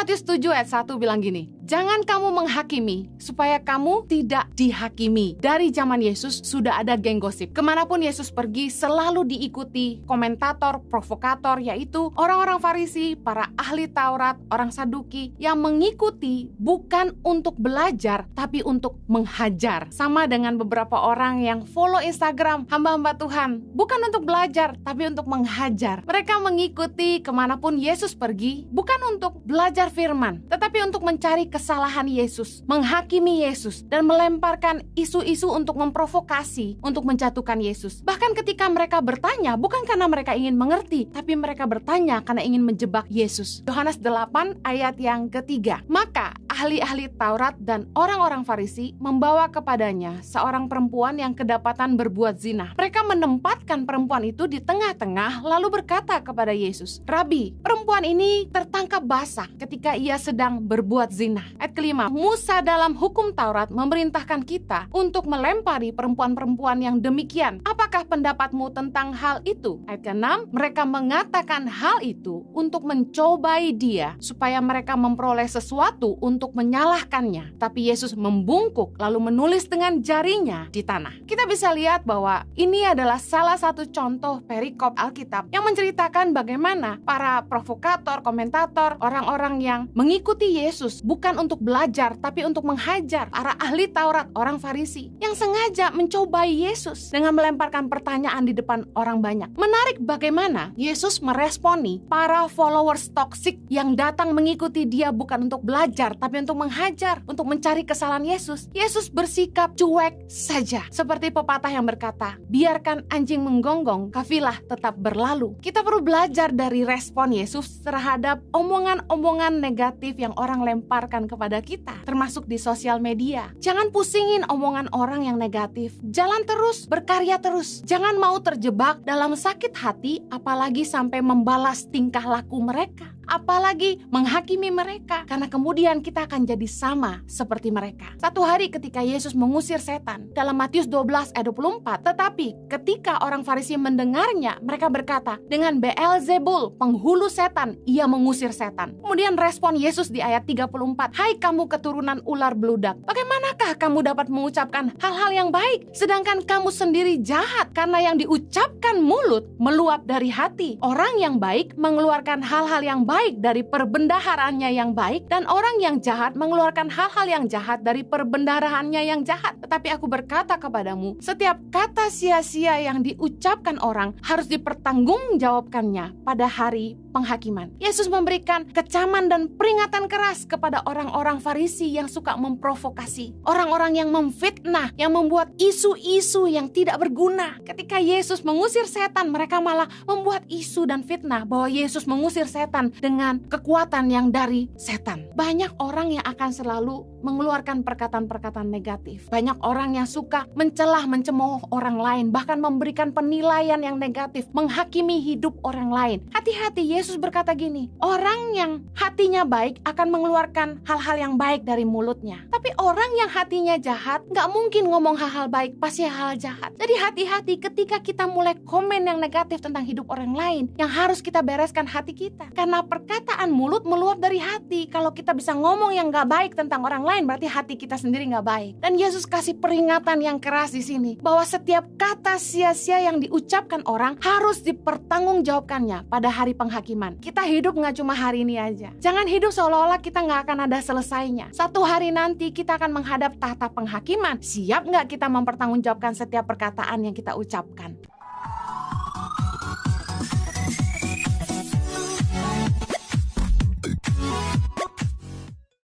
Matius 7 ayat 1 bilang gini, jangan kamu menghakimi supaya kamu tidak dihakimi. Dari zaman Yesus sudah ada geng gosip. Kemanapun Yesus pergi selalu diikuti komentator, provokator, yaitu orang-orang Farisi, para ahli Taurat, orang Saduki yang mengikuti bukan untuk belajar tapi untuk menghajar. Sama dengan beberapa orang yang follow Instagram hamba-hamba Tuhan, bukan untuk belajar tapi untuk menghajar. Mereka mengikuti kemanapun Yesus pergi bukan untuk belajar firman, tetapi untuk mencari kesalahan Yesus, menghakimi Yesus, dan melemparkan isu-isu untuk memprovokasi, untuk menjatuhkan Yesus. Bahkan ketika mereka bertanya, bukan karena mereka ingin mengerti, tapi mereka bertanya karena ingin menjebak Yesus. Yohanes 8 ayat yang ketiga. Maka ahli-ahli Taurat dan orang-orang Farisi membawa kepadanya seorang perempuan yang kedapatan berbuat zina. Mereka menempatkan perempuan itu di tengah-tengah lalu berkata kepada Yesus, Rabi, perempuan ini tertangkap basah ketika ia sedang berbuat zina. Ayat kelima, Musa dalam hukum Taurat memerintahkan kita untuk melempari perempuan-perempuan yang demikian. Apakah pendapatmu tentang hal itu? Ayat keenam, mereka mengatakan hal itu untuk mencobai dia supaya mereka memperoleh sesuatu untuk menyalahkannya. Tapi Yesus membungkuk lalu menulis dengan jarinya di tanah. Kita bisa lihat bahwa ini adalah salah satu contoh perikop Alkitab yang menceritakan bagaimana para provokator, komentator, orang-orang yang mengikuti Yesus bukan untuk belajar tapi untuk menghajar. Para ahli Taurat, orang Farisi yang sengaja mencobai Yesus dengan melemparkan pertanyaan di depan orang banyak. Menarik bagaimana Yesus meresponi para followers toksik yang datang mengikuti dia bukan untuk belajar tapi untuk menghajar, untuk mencari kesalahan Yesus. Yesus bersikap cuek saja, seperti pepatah yang berkata, biarkan anjing menggonggong, kafilah tetap berlalu. Kita perlu belajar dari respon Yesus terhadap omongan-omongan negatif yang orang lemparkan kepada kita, termasuk di sosial media. Jangan pusingin omongan orang yang negatif. Jalan terus, berkarya terus. Jangan mau terjebak dalam sakit hati, apalagi sampai membalas tingkah laku mereka, apalagi menghakimi mereka, karena kemudian kita akan jadi sama seperti mereka. Satu hari ketika Yesus mengusir setan, dalam Matius 12 ayat 24, tetapi ketika orang Farisi mendengarnya, mereka berkata, dengan Beelzebul, penghulu setan, ia mengusir setan. Kemudian respon Yesus di ayat 34, hai kamu keturunan ular beludak, bagaimanakah kamu dapat mengucapkan hal-hal yang baik, sedangkan kamu sendiri jahat, karena yang diucapkan mulut meluap dari hati. Orang yang baik mengeluarkan hal-hal yang baik dari perbendaharaannya yang baik, dan orang yang jahat mengeluarkan hal-hal yang jahat dari perbendaharaannya yang jahat. Tetapi aku berkata kepadamu, setiap kata sia-sia yang diucapkan orang harus dipertanggungjawabkannya pada hari penghakiman. Yesus memberikan kecaman dan peringatan keras kepada orang-orang Farisi yang suka memprovokasi, orang-orang yang memfitnah, yang membuat isu-isu yang tidak berguna. Ketika Yesus mengusir setan, mereka malah membuat isu dan fitnah bahwa Yesus mengusir setan dengan kekuatan yang dari setan. Banyak orang yang akan selalu mengeluarkan perkataan-perkataan negatif. Banyak orang yang suka mencelah, mencemooh orang lain, bahkan memberikan penilaian yang negatif, menghakimi hidup orang lain. Hati-hati, Yesus berkata gini, orang yang hatinya baik akan mengeluarkan hal-hal yang baik dari mulutnya. Tapi orang yang hatinya jahat, gak mungkin ngomong hal-hal baik, pasti hal jahat. Jadi hati-hati ketika kita mulai komen yang negatif tentang hidup orang lain, yang harus kita bereskan hati kita. Karena perkataan mulut meluap dari hati. Kalau kita bisa ngomong yang gak baik tentang orang lain, berarti hati kita sendiri gak baik. Dan Yesus kasih peringatan yang keras di sini, bahwa setiap kata sia-sia yang diucapkan orang harus dipertanggungjawabkannya pada hari penghakiman. Kita hidup gak cuma hari ini aja. Jangan hidup seolah-olah kita gak akan ada selesainya. Satu hari nanti kita akan menghadap tahta penghakiman. Siap gak kita mempertanggungjawabkan setiap perkataan yang kita ucapkan?